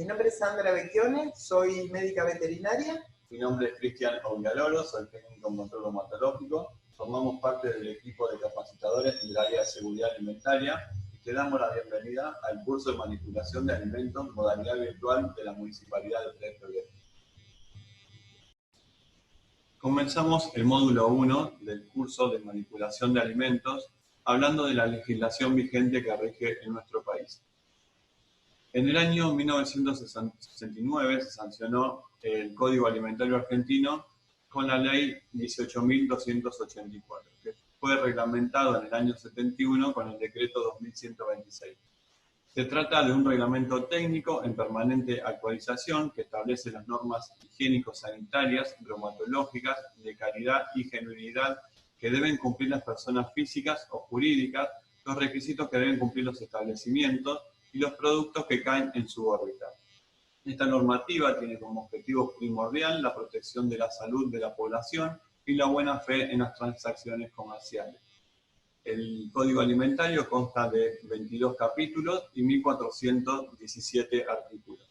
Mi nombre es Sandra Becchione, soy médica veterinaria. Mi nombre es Cristian Augialoro, soy técnico en control bromatológico. Formamos parte del equipo de capacitadores del área de seguridad alimentaria y te damos la bienvenida al curso de manipulación de alimentos modalidad virtual de la Municipalidad de 3 de Febrero. Comenzamos el módulo 1 del curso de manipulación de alimentos hablando de la legislación vigente que rige en nuestro país. En el año 1969 se sancionó el Código Alimentario Argentino con la Ley 18.284, que fue reglamentado en el año 71 con el Decreto 2126. Se trata de un reglamento técnico en permanente actualización que establece las normas higiénico-sanitarias, bromatológicas, de calidad y genuinidad que deben cumplir las personas físicas o jurídicas, los requisitos que deben cumplir los establecimientos y los productos que caen en su órbita. Esta normativa tiene como objetivo primordial la protección de la salud de la población y la buena fe en las transacciones comerciales. El Código Alimentario consta de 22 capítulos y 1.417 artículos.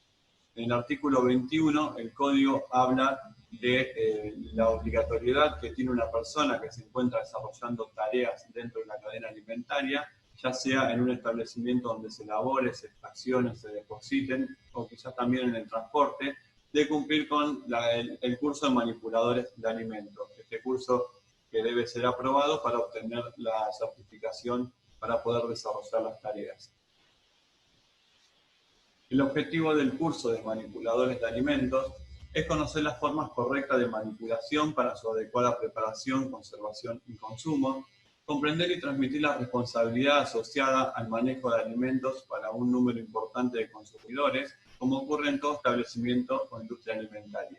En el artículo 21, el Código habla de la obligatoriedad que tiene una persona que se encuentra desarrollando tareas dentro de la cadena alimentaria, ya sea en un establecimiento donde se elabore, se fraccionen, se depositen, o quizás también en el transporte, de cumplir con el curso de manipuladores de alimentos. Este curso que debe ser aprobado para obtener la certificación para poder desarrollar las tareas. El objetivo del curso de manipuladores de alimentos es conocer las formas correctas de manipulación para su adecuada preparación, conservación y consumo, comprender y transmitir la responsabilidad asociada al manejo de alimentos para un número importante de consumidores, como ocurre en todo establecimiento o industria alimentaria.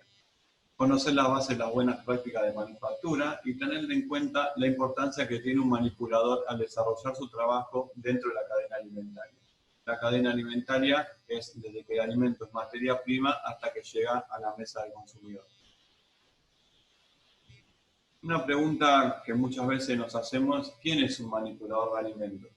Conocer la base de las buenas prácticas de manufactura y tener en cuenta la importancia que tiene un manipulador al desarrollar su trabajo dentro de la cadena alimentaria. La cadena alimentaria es desde que el alimento es materia prima hasta que llega a la mesa del consumidor. Una pregunta que muchas veces nos hacemos: ¿quién es un manipulador de alimentos?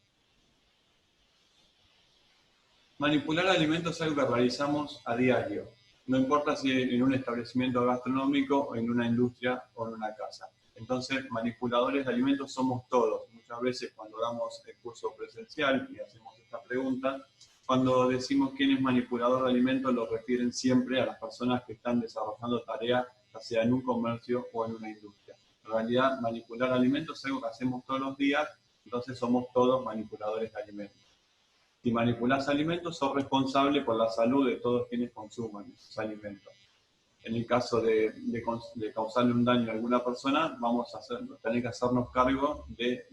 Manipular alimentos es algo que realizamos a diario. No importa si en un establecimiento gastronómico o en una industria o en una casa. Entonces, manipuladores de alimentos somos todos. Muchas veces cuando damos el curso presencial y hacemos esta pregunta, cuando decimos quién es manipulador de alimentos, lo refieren siempre a las personas que están desarrollando tareas, ya sea en un comercio o en una industria. En realidad, manipular alimentos es algo que hacemos todos los días, entonces somos todos manipuladores de alimentos. Si manipulás alimentos, sos responsable por la salud de todos quienes consuman esos alimentos. En el caso de causarle un daño a alguna persona, vamos a tener que hacernos cargo del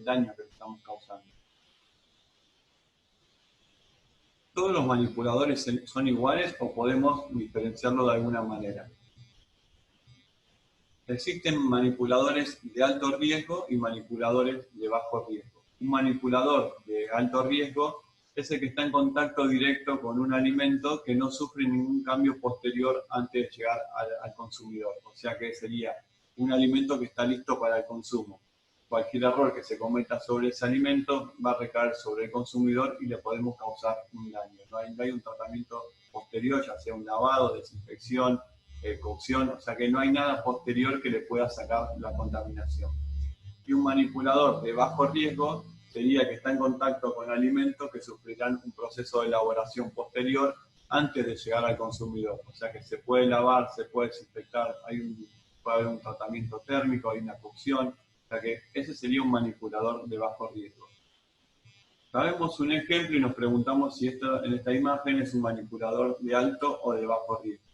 daño que le estamos causando. ¿Todos los manipuladores son iguales o podemos diferenciarlo de alguna manera? Existen manipuladores de alto riesgo y manipuladores de bajo riesgo. Un manipulador de alto riesgo es el que está en contacto directo con un alimento que no sufre ningún cambio posterior antes de llegar al consumidor. O sea que sería un alimento que está listo para el consumo. Cualquier error que se cometa sobre ese alimento va a recaer sobre el consumidor y le podemos causar un daño. No hay un tratamiento posterior, ya sea un lavado, desinfección, cocción, o sea que no hay nada posterior que le pueda sacar la contaminación. Y un manipulador de bajo riesgo sería que está en contacto con alimentos que sufrirán un proceso de elaboración posterior antes de llegar al consumidor. O sea que se puede lavar, se puede desinfectar, puede haber un tratamiento térmico, hay una cocción. O sea que ese sería un manipulador de bajo riesgo. Sabemos un ejemplo y nos preguntamos si en esta imagen es un manipulador de alto o de bajo riesgo.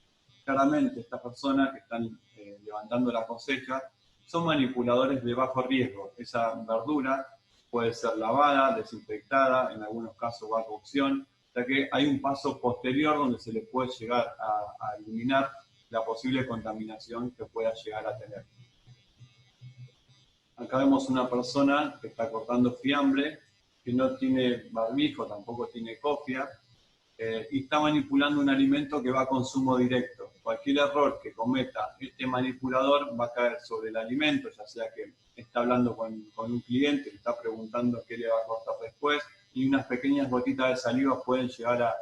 Claramente estas personas que están levantando la cosecha son manipuladores de bajo riesgo. Esa verdura puede ser lavada, desinfectada, en algunos casos va a cocción, o sea que hay un paso posterior donde se le puede llegar a eliminar la posible contaminación que pueda llegar a tener. Acá vemos una persona que está cortando fiambre, que no tiene barbijo, tampoco tiene cofia, y está manipulando un alimento que va a consumo directo. Cualquier error que cometa este manipulador va a caer sobre el alimento, ya sea que está hablando con un cliente, le está preguntando qué le va a cortar después, y unas pequeñas gotitas de saliva pueden llegar a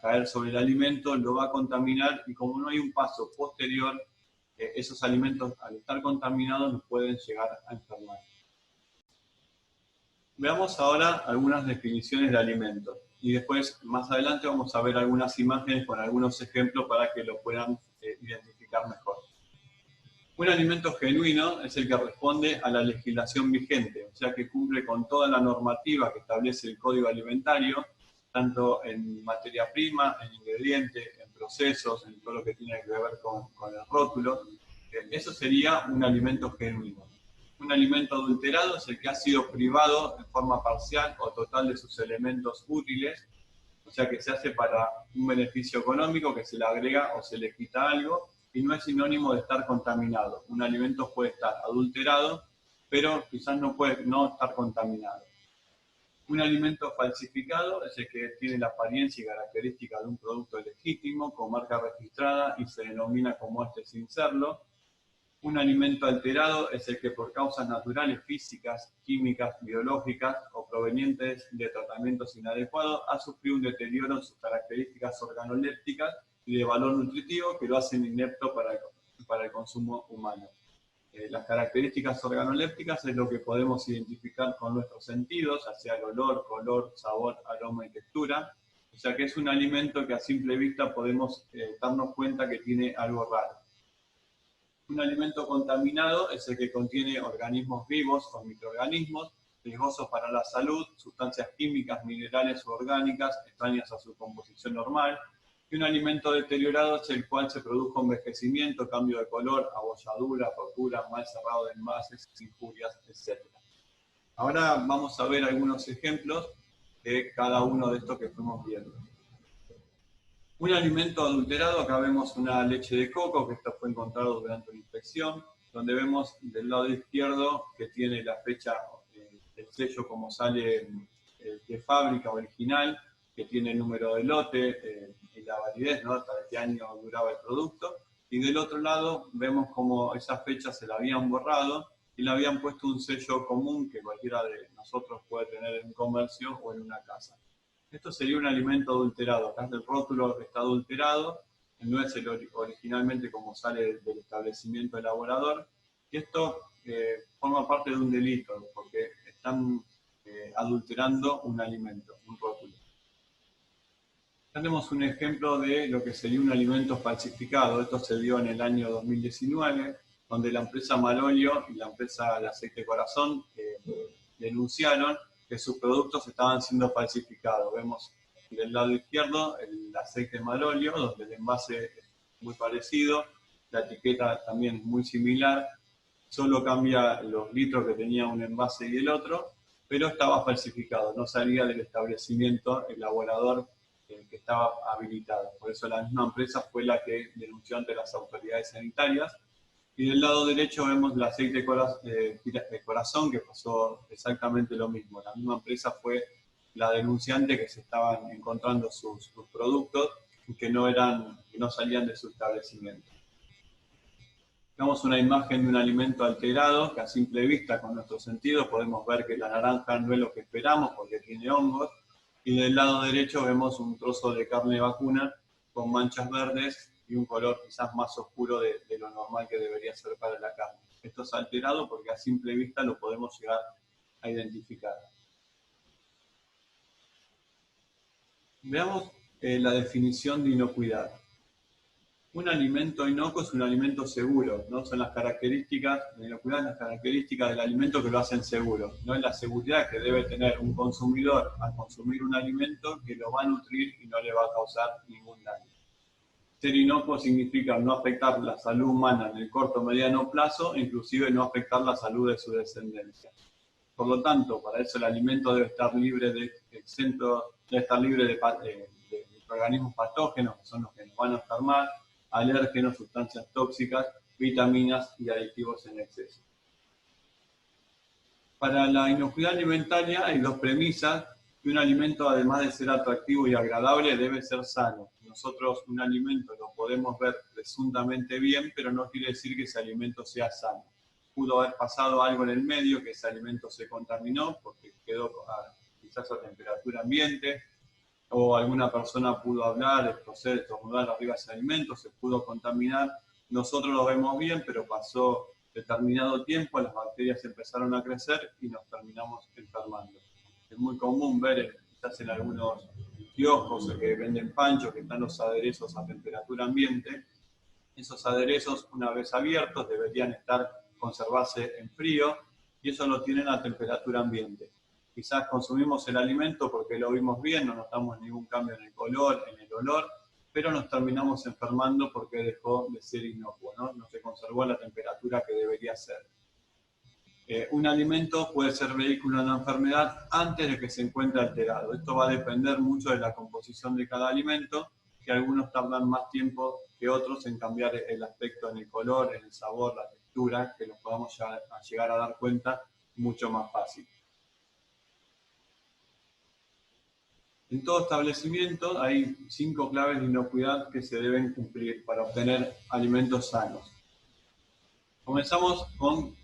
caer sobre el alimento, lo va a contaminar y como no hay un paso posterior, esos alimentos al estar contaminados nos pueden llegar a enfermar. Veamos ahora algunas definiciones de alimentos y después más adelante vamos a ver algunas imágenes con algunos ejemplos para que lo puedan identificar mejor. Un alimento genuino es el que responde a la legislación vigente, o sea que cumple con toda la normativa que establece el Código Alimentario, tanto en materia prima, en ingredientes, en procesos, en todo lo que tiene que ver con el rótulo. Eso sería un alimento genuino. Un alimento adulterado es el que ha sido privado en forma parcial o total de sus elementos útiles, o sea que se hace para un beneficio económico, que se le agrega o se le quita algo, y no es sinónimo de estar contaminado. Un alimento puede estar adulterado, pero quizás no puede no estar contaminado. Un alimento falsificado es el que tiene la apariencia y características de un producto legítimo, con marca registrada y se denomina como este sin serlo. Un alimento alterado es el que por causas naturales, físicas, químicas, biológicas o provenientes de tratamientos inadecuados ha sufrido un deterioro en sus características organolépticas y de valor nutritivo que lo hacen inepto para el consumo humano. Las características organolépticas es lo que podemos identificar con nuestros sentidos, ya sea el olor, color, sabor, aroma y textura. O sea que es un alimento que a simple vista podemos darnos cuenta que tiene algo raro. Un alimento contaminado es el que contiene organismos vivos o microorganismos riesgosos para la salud, sustancias químicas, minerales o orgánicas extrañas a su composición normal. Y un alimento deteriorado es el cual se produjo envejecimiento, cambio de color, abolladura, rotura, mal cerrado de envases, injurias, etc. Ahora vamos a ver algunos ejemplos de cada uno de estos que fuimos viendo. Un alimento adulterado, acá vemos una leche de coco, que esto fue encontrado durante una inspección, donde vemos del lado izquierdo que tiene la fecha, el sello como sale de fábrica original, que tiene el número de lote y la validez, ¿no? Hasta de qué año duraba el producto. Y del otro lado vemos como esas fechas se la habían borrado y le habían puesto un sello común que cualquiera de nosotros puede tener en un comercio o en una casa. Esto sería un alimento adulterado. Acá el rótulo está adulterado, no es el originalmente como sale del establecimiento elaborador. Y esto forma parte de un delito, porque están adulterando un alimento, un rótulo. Tenemos un ejemplo de lo que sería un alimento falsificado. Esto se dio en el año 2019, donde la empresa Malolio y la empresa El Aceite Corazón denunciaron que sus productos estaban siendo falsificados. Vemos del lado izquierdo el aceite Malolio, donde el envase es muy parecido, la etiqueta también es muy similar, solo cambia los litros que tenía un envase y el otro, pero estaba falsificado, no salía del establecimiento elaborador que estaba habilitado. Por eso la misma empresa fue la que denunció ante las autoridades sanitarias. Y del lado derecho vemos el aceite de corazón, que pasó exactamente lo mismo. La misma empresa fue la denunciante que se estaban encontrando sus productos que no salían de su establecimiento. Vemos una imagen de un alimento alterado que a simple vista con nuestros sentidos podemos ver que la naranja no es lo que esperamos porque tiene hongos. Y del lado derecho vemos un trozo de carne vacuna con manchas verdes y un color quizás más oscuro de lo normal que debería ser para la carne. Esto es alterado porque a simple vista lo podemos llegar a identificar. Veamos la definición de inocuidad. Un alimento inocuo es un alimento seguro, ¿no? Son las características de inocuidad, las características del alimento que lo hacen seguro. No es la seguridad que debe tener un consumidor al consumir un alimento que lo va a nutrir y no le va a causar ningún daño. Ser inocuo significa no afectar la salud humana en el corto o mediano plazo, e inclusive no afectar la salud de su descendencia. Por lo tanto, para eso el alimento debe estar libre de organismos patógenos, que son los que nos van a enfermar, alérgenos, sustancias tóxicas, vitaminas y aditivos en exceso. Para la inocuidad alimentaria hay dos premisas, que un alimento además de ser atractivo y agradable debe ser sano. Nosotros un alimento lo podemos ver presuntamente bien, pero no quiere decir que ese alimento sea sano. Pudo haber pasado algo en el medio, que ese alimento se contaminó porque quedó quizás a temperatura ambiente, o alguna persona pudo hablar, toser, estornudar arriba de ese alimento, se pudo contaminar. Nosotros lo vemos bien, pero pasó determinado tiempo, las bacterias empezaron a crecer y nos terminamos enfermando. Es muy común ver, quizás en algunos kioscos que venden panchos, que están los aderezos a temperatura ambiente. Esos aderezos, una vez abiertos, deberían conservarse en frío, y eso lo tienen a temperatura ambiente. Quizás consumimos el alimento porque lo vimos bien, no notamos ningún cambio en el color, en el olor, pero nos terminamos enfermando porque dejó de ser inocuo, no se conservó a la temperatura que debería ser. Un alimento puede ser vehículo de una enfermedad antes de que se encuentre alterado. Esto va a depender mucho de la composición de cada alimento, que algunos tardan más tiempo que otros en cambiar el aspecto en el color, en el sabor, la textura, que nos podamos llegar a dar cuenta mucho más fácil. En todo establecimiento hay 5 claves de inocuidad que se deben cumplir para obtener alimentos sanos. Comenzamos con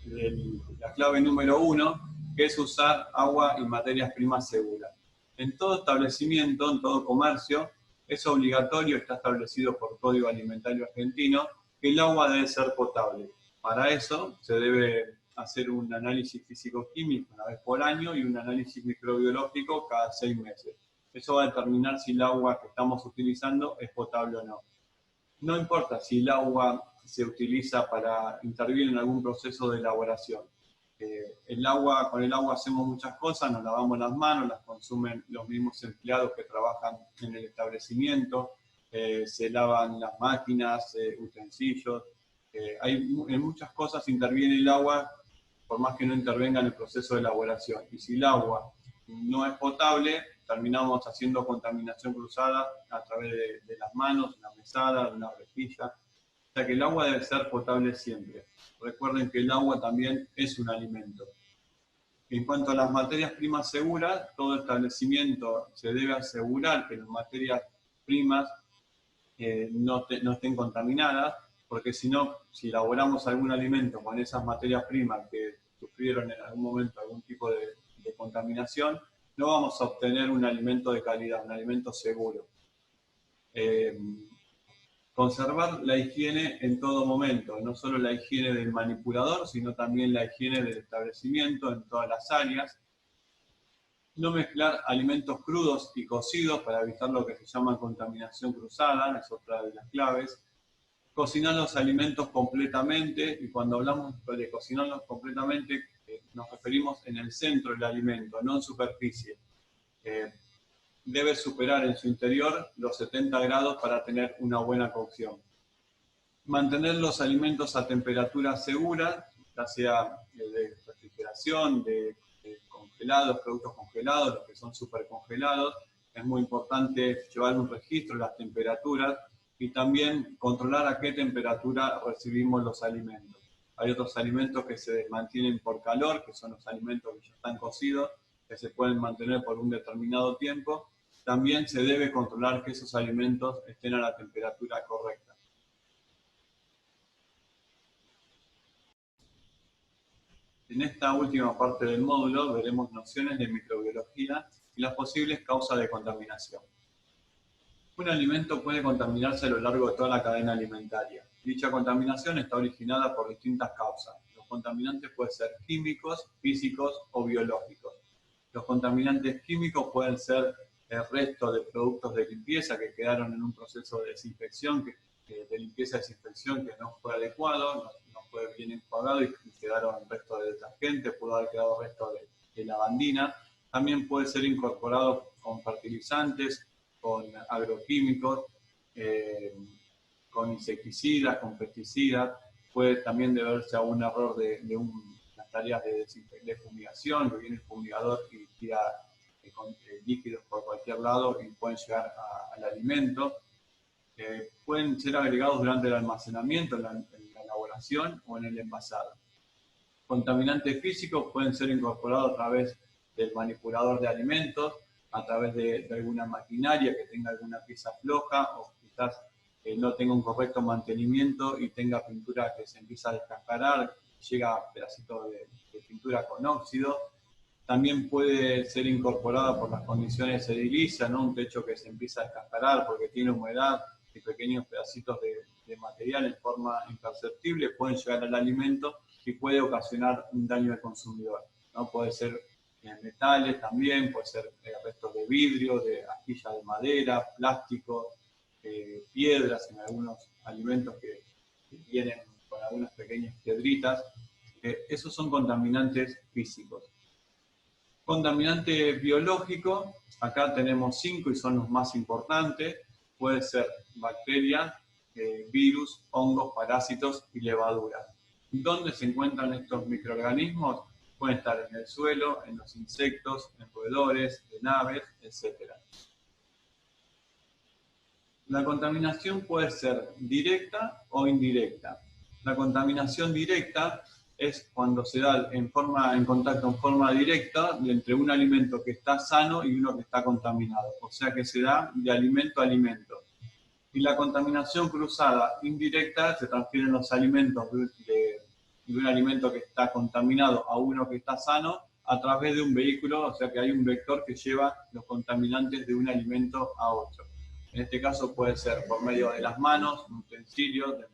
la clave número 1, que es usar agua y materias primas seguras. En todo establecimiento, en todo comercio, es obligatorio, está establecido por Código Alimentario Argentino, que el agua debe ser potable. Para eso se debe hacer un análisis físico-químico una vez por año y un análisis microbiológico cada 6 meses. Eso va a determinar si el agua que estamos utilizando es potable o no. No importa si el agua se utiliza para intervenir en algún proceso de elaboración. Con el agua hacemos muchas cosas, nos lavamos las manos, las consumen los mismos empleados que trabajan en el establecimiento, se lavan las máquinas, utensilios. En muchas cosas interviene el agua, por más que no intervenga en el proceso de elaboración. Y si el agua no es potable, terminamos haciendo contaminación cruzada a través de las manos, de una mesada, de una rejilla. O sea que el agua debe ser potable siempre. Recuerden que el agua también es un alimento. En cuanto a las materias primas seguras, todo establecimiento se debe asegurar que las materias primas no estén contaminadas, porque si no, si elaboramos algún alimento con esas materias primas que sufrieron en algún momento algún tipo de contaminación, no vamos a obtener un alimento de calidad, un alimento seguro. Conservar la higiene en todo momento, no solo la higiene del manipulador, sino también la higiene del establecimiento en todas las áreas. No mezclar alimentos crudos y cocidos para evitar lo que se llama contaminación cruzada, es otra de las claves. Cocinar los alimentos completamente, y cuando hablamos de cocinarlos completamente, nos referimos en el centro del alimento, no en superficie. Debe superar en su interior los 70 grados para tener una buena cocción. Mantener los alimentos a temperatura segura, ya sea de refrigeración, de congelados, productos congelados, los que son super congelados. Es muy importante llevar un registro de las temperaturas y también controlar a qué temperatura recibimos los alimentos. Hay otros alimentos que se mantienen por calor, que son los alimentos que ya están cocidos, que se pueden mantener por un determinado tiempo. También se debe controlar que esos alimentos estén a la temperatura correcta. En esta última parte del módulo veremos nociones de microbiología y las posibles causas de contaminación. Un alimento puede contaminarse a lo largo de toda la cadena alimentaria. Dicha contaminación está originada por distintas causas. Los contaminantes pueden ser químicos, físicos o biológicos. Los contaminantes químicos pueden ser el resto de productos de limpieza que quedaron en un proceso de desinfección, de limpieza y desinfección que no fue adecuado, no fue bien enjuagado y quedaron restos de detergente, pudo haber quedado restos de lavandina. También puede ser incorporado con fertilizantes, con agroquímicos, con insecticidas, con pesticidas. Puede también deberse a un error de las tareas de fumigación, que viene el fumigador y tira con líquidos por cualquier lado y pueden llegar al alimento. Pueden ser agregados durante el almacenamiento, en la elaboración o en el envasado. Contaminantes físicos pueden ser incorporados a través del manipulador de alimentos, a través de alguna maquinaria que tenga alguna pieza floja o quizás no tenga un correcto mantenimiento y tenga pintura que se empieza a descascarar, llega a pedacitos de pintura con óxido. También puede ser incorporada por las condiciones edilicias, ¿no? Un techo que se empieza a descascarar porque tiene humedad y pequeños pedacitos de material en forma imperceptible pueden llegar al alimento y puede ocasionar un daño al consumidor, ¿no? Puede ser metales también, puede ser restos de vidrio, de astillas de madera, plástico, piedras en algunos alimentos que vienen con algunas pequeñas piedritas. Esos son contaminantes físicos. Contaminante biológico, acá tenemos 5 y son los más importantes. Puede ser bacterias, virus, hongos, parásitos y levaduras. ¿Dónde se encuentran estos microorganismos? Pueden estar en el suelo, en los insectos, en roedores, en aves, etc. La contaminación puede ser directa o indirecta. La contaminación directa es cuando se da en contacto en forma directa entre un alimento que está sano y uno que está contaminado. O sea que se da de alimento a alimento. Y la contaminación cruzada indirecta se transfieren los alimentos de un alimento que está contaminado a uno que está sano a través de un vehículo, o sea que hay un vector que lleva los contaminantes de un alimento a otro. En este caso puede ser por medio de las manos, utensilios, de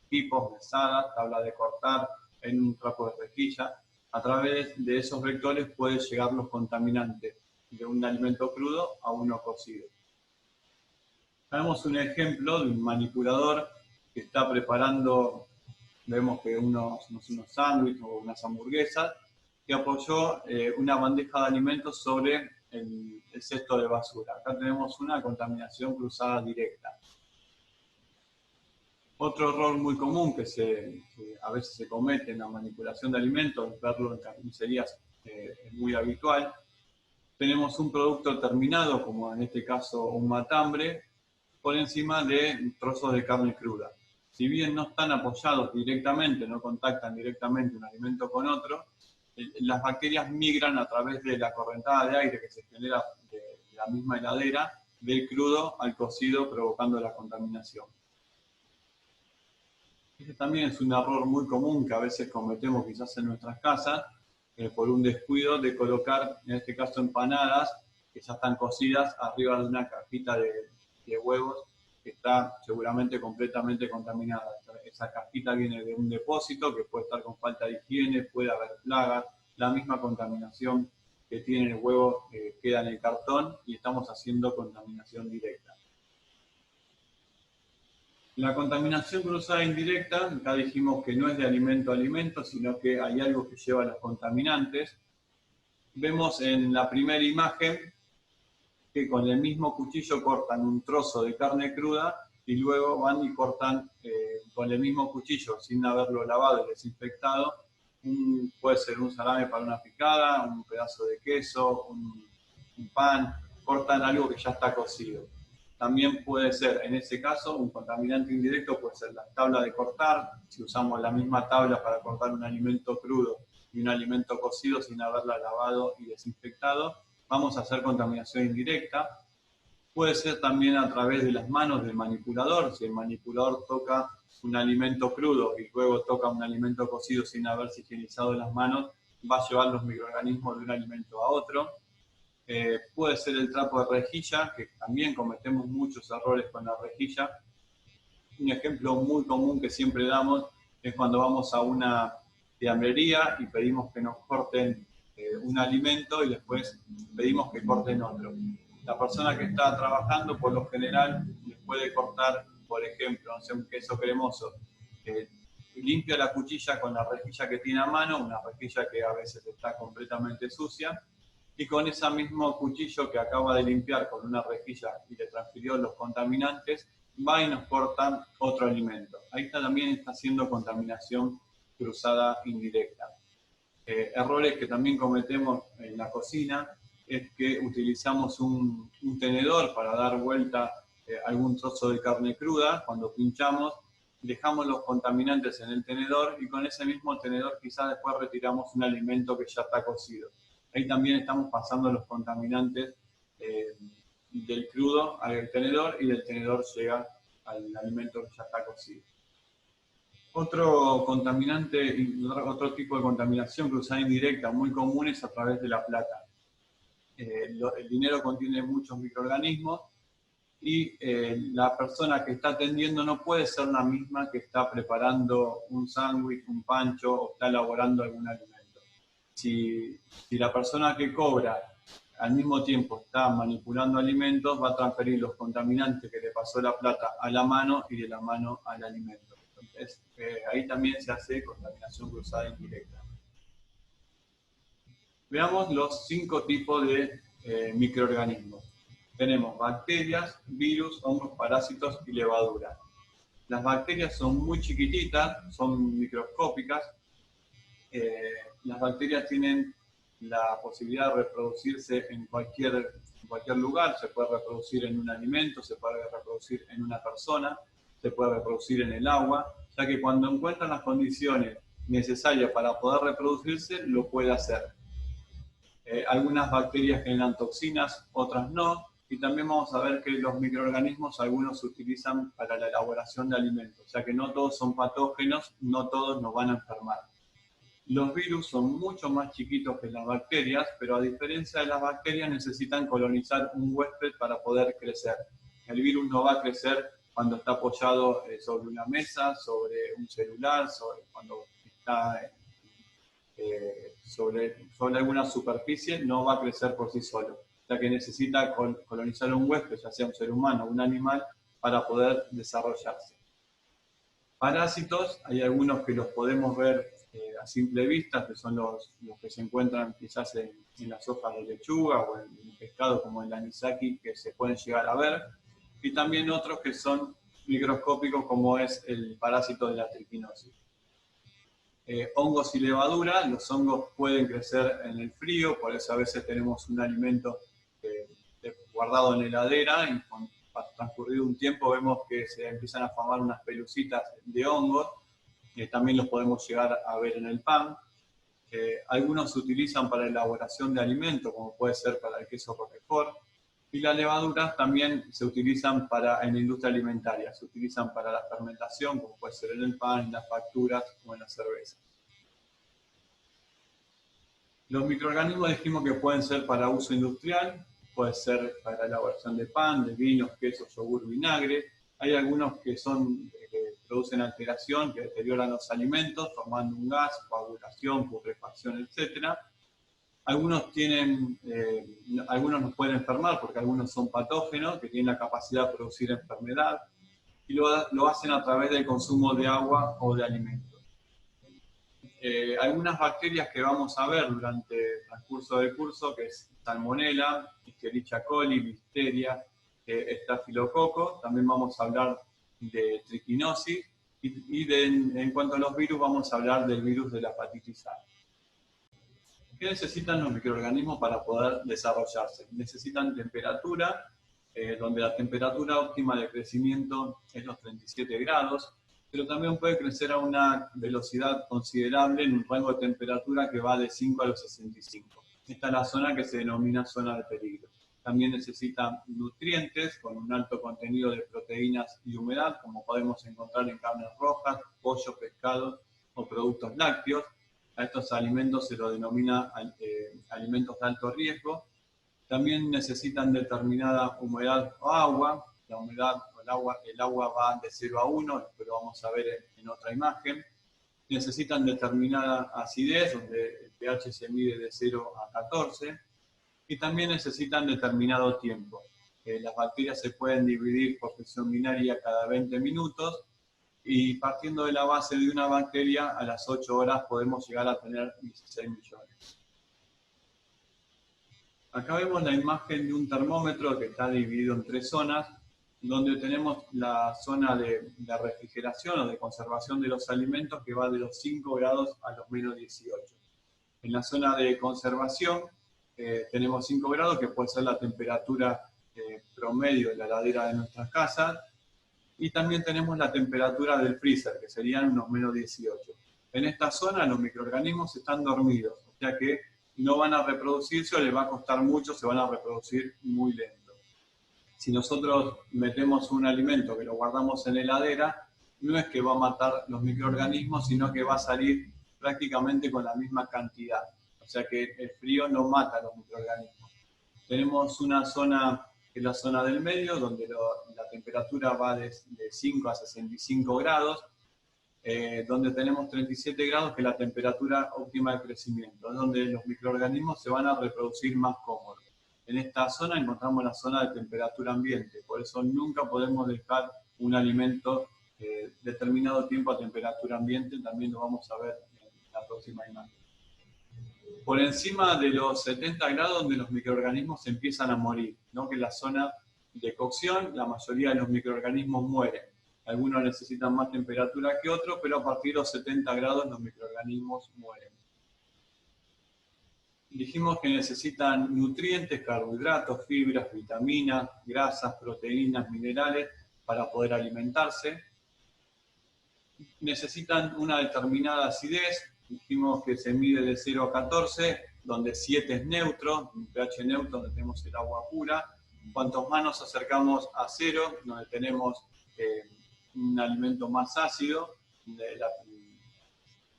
equipos, mesadas, tabla de cortar, en un trapo de rejilla. A través de esos vectores pueden llegar los contaminantes de un alimento crudo a uno cocido. Tenemos un ejemplo de un manipulador que está preparando, vemos que unos sándwiches o unas hamburguesas, que apoyó una bandeja de alimentos sobre el cesto de basura. Acá tenemos una contaminación cruzada directa. Otro error muy común que a veces se comete en la manipulación de alimentos, verlo en carnicerías es muy habitual. Tenemos un producto terminado, como en este caso un matambre, por encima de trozos de carne cruda. Si bien no están apoyados directamente, no contactan directamente un alimento con otro, las bacterias migran a través de la correntada de aire que se genera de la misma heladera, del crudo al cocido, provocando la contaminación. Este también es un error muy común que a veces cometemos quizás en nuestras casas, por un descuido de colocar, en este caso, empanadas que ya están cocidas arriba de una cajita de huevos que está seguramente completamente contaminada. Esa cajita viene de un depósito que puede estar con falta de higiene, puede haber plagas, la misma contaminación que tiene el huevo queda en el cartón y estamos haciendo contaminación directa. La contaminación cruzada indirecta, acá dijimos que no es de alimento a alimento, sino que hay algo que lleva a los contaminantes. Vemos en la primera imagen que con el mismo cuchillo cortan un trozo de carne cruda y luego van y cortan con el mismo cuchillo, sin haberlo lavado y desinfectado, puede ser un salame para una picada, un pedazo de queso, un pan, cortan algo que ya está cocido. También puede ser, en ese caso, un contaminante indirecto, puede ser la tabla de cortar. Si usamos la misma tabla para cortar un alimento crudo y un alimento cocido sin haberla lavado y desinfectado, vamos a hacer contaminación indirecta. Puede ser también a través de las manos del manipulador. Si el manipulador toca un alimento crudo y luego toca un alimento cocido sin haberse higienizado las manos, va a llevar los microorganismos de un alimento a otro. Puede ser el trapo de rejilla, que también cometemos muchos errores con la rejilla. Un ejemplo muy común que siempre damos es cuando vamos a una fiambrería y pedimos que nos corten un alimento y después pedimos que corten otro. La persona que está trabajando, por lo general, les puede cortar, por ejemplo, no sé, un queso cremoso. Limpia la cuchilla con la rejilla que tiene a mano, una rejilla que a veces está completamente sucia, y con ese mismo cuchillo que acaba de limpiar con una rejilla y le transfirió los contaminantes, va y nos corta otro alimento. Ahí también está haciendo contaminación cruzada indirecta. Errores que también cometemos en la cocina es que utilizamos un tenedor para dar vuelta algún trozo de carne cruda. Cuando pinchamos, dejamos los contaminantes en el tenedor y con ese mismo tenedor quizás después retiramos un alimento que ya está cocido. Ahí también estamos pasando los contaminantes del crudo al tenedor y del tenedor llega al alimento que ya está cocido. Otro contaminante, otro tipo de contaminación cruzada indirecta muy común es a través de la plata. El dinero contiene muchos microorganismos y la persona que está atendiendo no puede ser la misma que está preparando un sándwich, un pancho o está elaborando algún alimento. Si la persona que cobra al mismo tiempo está manipulando alimentos, va a transferir los contaminantes que le pasó la plata a la mano y de la mano al alimento. Entonces, ahí también se hace contaminación cruzada indirecta. Veamos los 5 tipos de microorganismos. Tenemos bacterias, virus, hongos, parásitos y levaduras. Las bacterias son muy chiquititas, son microscópicas. Las bacterias tienen la posibilidad de reproducirse en cualquier lugar. Se puede reproducir en un alimento, se puede reproducir en una persona, se puede reproducir en el agua, ya que cuando encuentran las condiciones necesarias para poder reproducirse, lo puede hacer. Algunas bacterias generan toxinas, otras no, y también vamos a ver que los microorganismos, algunos se utilizan para la elaboración de alimentos, o sea que no todos son patógenos, no todos nos van a enfermar. Los virus son mucho más chiquitos que las bacterias, pero a diferencia de las bacterias necesitan colonizar un huésped para poder crecer. El virus no va a crecer cuando está apoyado sobre una mesa, sobre un celular, cuando está sobre alguna superficie, no va a crecer por sí solo. O sea que necesita colonizar un huésped, ya sea un ser humano o un animal, para poder desarrollarse. Parásitos, hay algunos que los podemos ver a simple vista, que son los que se encuentran quizás en las hojas de lechuga o en el pescado como el anisaki, que se pueden llegar a ver, y también otros que son microscópicos como es el parásito de la triquinosis. Hongos y levadura, los hongos pueden crecer en el frío, por eso a veces tenemos un alimento guardado en la heladera y con transcurrido un tiempo vemos que se empiezan a formar unas pelucitas de hongos, también los podemos llegar a ver en el pan. Algunos se utilizan para elaboración de alimentos, como puede ser para el queso roquefort, y las levaduras también se utilizan en la industria alimentaria, se utilizan para la fermentación, como puede ser en el pan, en las facturas o en la cerveza. Los microorganismos dijimos que pueden ser para uso industrial, puede ser para la elaboración de pan, de vinos, quesos, yogur, vinagre. Hay algunos que producen alteración, que deterioran los alimentos, formando un gas, coagulación, putrefacción, etc. Algunos nos pueden enfermar porque algunos son patógenos, que tienen la capacidad de producir enfermedad, y lo hacen a través del consumo de agua o de alimentos. Algunas bacterias que vamos a ver durante el transcurso del curso, que es Salmonella, Escherichia coli, Listeria, Estafilococo. También vamos a hablar de triquinosis y en cuanto a los virus vamos a hablar del virus de la hepatitis A. ¿Qué necesitan los microorganismos para poder desarrollarse? Necesitan temperatura, donde la temperatura óptima de crecimiento es los 37 grados, pero también puede crecer a una velocidad considerable en un rango de temperatura que va de 5 a los 65. Esta es la zona que se denomina zona de peligro. También necesita nutrientes con un alto contenido de proteínas y humedad, como podemos encontrar en carnes rojas, pollo, pescado o productos lácteos. A estos alimentos se los denomina alimentos de alto riesgo. También necesitan determinada humedad o agua. La humedad o el agua va de 0 a 1, esto lo vamos a ver en otra imagen. Necesitan determinada acidez, donde el pH se mide de 0 a 14. Y también necesitan determinado tiempo. Las bacterias se pueden dividir por fisión binaria cada 20 minutos, y partiendo de la base de una bacteria, a las 8 horas podemos llegar a tener 16 millones. Acá vemos la imagen de un termómetro que está dividido en 3 zonas, donde tenemos la zona de refrigeración o de conservación de los alimentos, que va de los 5 grados a los menos 18. En la zona de conservación tenemos 5 grados, que puede ser la temperatura promedio de la heladera de nuestras casas, y también tenemos la temperatura del freezer, que serían unos menos 18. En esta zona los microorganismos están dormidos, o sea que no van a reproducirse o les va a costar mucho, se van a reproducir muy lento. Si nosotros metemos un alimento que lo guardamos en la heladera, no es que va a matar los microorganismos, sino que va a salir prácticamente con la misma cantidad. O sea que el frío no mata a los microorganismos. Tenemos una zona, que es la zona del medio, donde la temperatura va de 5 a 65 grados, donde tenemos 37 grados, que es la temperatura óptima de crecimiento, donde los microorganismos se van a reproducir más cómodos. En esta zona encontramos la zona de temperatura ambiente, por eso nunca podemos dejar un alimento determinado tiempo a temperatura ambiente, también lo vamos a ver en la próxima imagen. Por encima de los 70 grados, donde los microorganismos empiezan a morir, ¿no? Que es la zona de cocción, la mayoría de los microorganismos mueren. Algunos necesitan más temperatura que otros, pero a partir de los 70 grados los microorganismos mueren. Dijimos que necesitan nutrientes, carbohidratos, fibras, vitaminas, grasas, proteínas, minerales para poder alimentarse. Necesitan una determinada acidez. Dijimos que se mide de 0 a 14, donde 7 es neutro, un pH neutro, donde tenemos el agua pura. Cuantos más nos acercamos a 0, donde tenemos un alimento más ácido,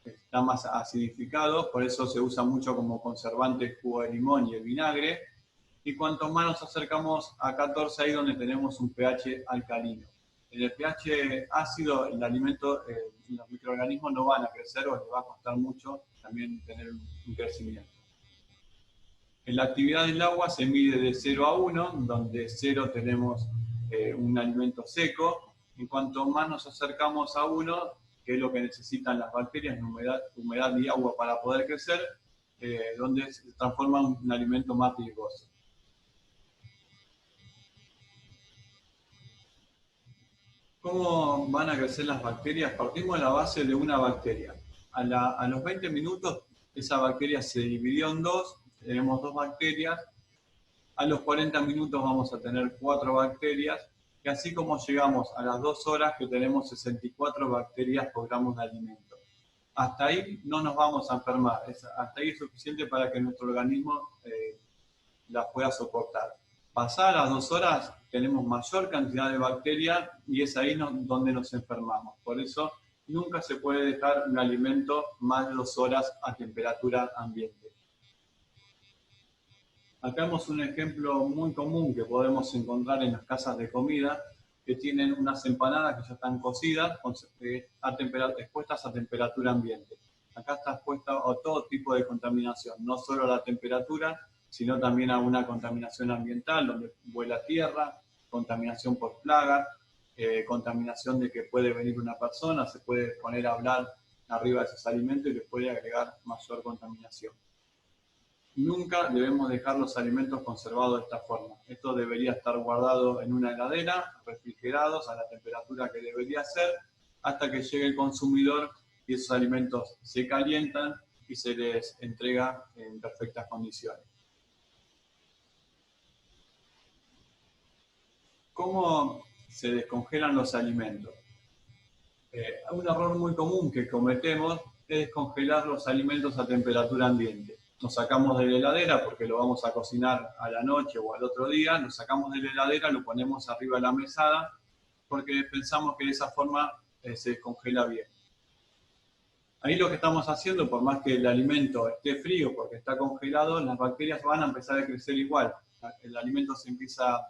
está más acidificado, por eso se usa mucho como conservante el jugo de limón y el vinagre. Y cuanto más nos acercamos a 14, ahí donde tenemos un pH alcalino. En el pH ácido, el alimento, los microorganismos no van a crecer o les va a costar mucho también tener un crecimiento. En la actividad del agua se mide de 0 a 1, donde 0 tenemos un alimento seco. En cuanto más nos acercamos a 1, que es lo que necesitan las bacterias, humedad y agua para poder crecer, donde se transforma en un alimento más riesgoso. ¿Cómo van a crecer las bacterias? Partimos de la base de una bacteria. A los 20 minutos esa bacteria se dividió en dos, tenemos 2 bacterias. A los 40 minutos vamos a tener 4 bacterias, que así como llegamos a las 2 horas que tenemos 64 bacterias por gramos de alimento. Hasta ahí no nos vamos a enfermar, hasta ahí es suficiente para que nuestro organismo las pueda soportar. Pasadas las 2 horas tenemos mayor cantidad de bacterias y es ahí donde nos enfermamos. Por eso nunca se puede dejar un alimento más de 2 horas a temperatura ambiente. Acá vemos un ejemplo muy común que podemos encontrar en las casas de comida, que tienen unas empanadas que ya están cocidas, expuestas a temperatura ambiente. Acá está expuesta a todo tipo de contaminación, no solo a la temperatura, sino también a una contaminación ambiental, donde vuela tierra, contaminación por plagas, contaminación de que puede venir una persona, se puede poner a hablar arriba de esos alimentos y les puede agregar mayor contaminación. Nunca debemos dejar los alimentos conservados de esta forma. Esto debería estar guardado en una heladera, refrigerados a la temperatura que debería ser, hasta que llegue el consumidor y esos alimentos se calientan y se les entrega en perfectas condiciones. ¿Cómo se descongelan los alimentos? Un error muy común que cometemos es descongelar los alimentos a temperatura ambiente. Nos sacamos de la heladera porque lo vamos a cocinar a la noche o al otro día, nos sacamos de la heladera, lo ponemos arriba de la mesada porque pensamos que de esa forma se descongela bien. Ahí lo que estamos haciendo, por más que el alimento esté frío porque está congelado, las bacterias van a empezar a crecer igual. El alimento se empieza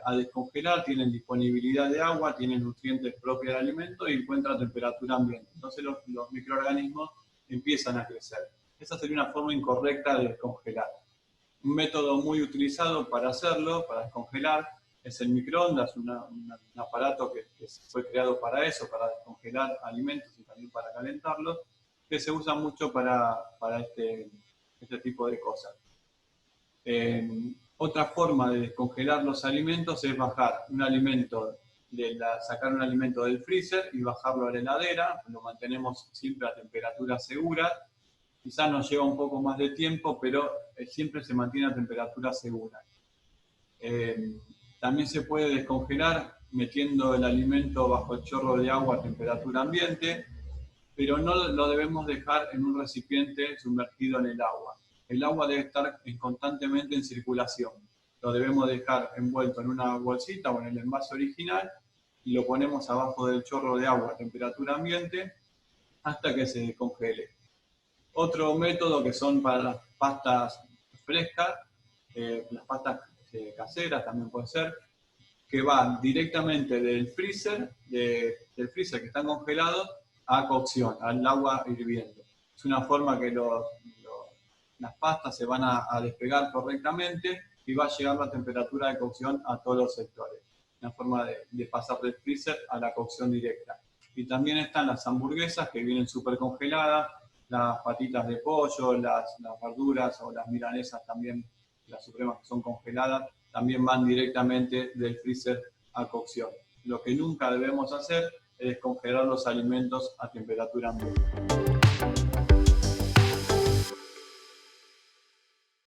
a descongelar, tienen disponibilidad de agua, tienen nutrientes propios del alimento y encuentra temperatura ambiente. Entonces los microorganismos empiezan a crecer. Esa sería una forma incorrecta de descongelar. Un método muy utilizado para hacerlo, para descongelar, es el microondas, un aparato que fue creado para eso, para descongelar alimentos y también para calentarlos, que se usa mucho para este tipo de cosas. Otra forma de descongelar los alimentos es bajar un alimento, sacar un alimento del freezer y bajarlo a la heladera, lo mantenemos siempre a temperatura segura. Quizás nos lleva un poco más de tiempo, pero siempre se mantiene a temperatura segura. También se puede descongelar metiendo el alimento bajo el chorro de agua a temperatura ambiente, pero no lo debemos dejar en un recipiente sumergido en el agua. El agua debe estar constantemente en circulación. Lo debemos dejar envuelto en una bolsita o en el envase original y lo ponemos abajo del chorro de agua a temperatura ambiente hasta que se descongele. Otro método que son para las pastas frescas, las pastas caseras también puede ser, que van directamente del freezer que están congelados a cocción, al agua hirviendo. Es una forma que las pastas se van a despegar correctamente y va a llegar la temperatura de cocción a todos los sectores. Una forma de pasar del freezer a la cocción directa. Y también están las hamburguesas que vienen súper congeladas, las patitas de pollo, las verduras o las milanesas también, las supremas que son congeladas, también van directamente del freezer a cocción. Lo que nunca debemos hacer es descongelar los alimentos a temperatura ambiente.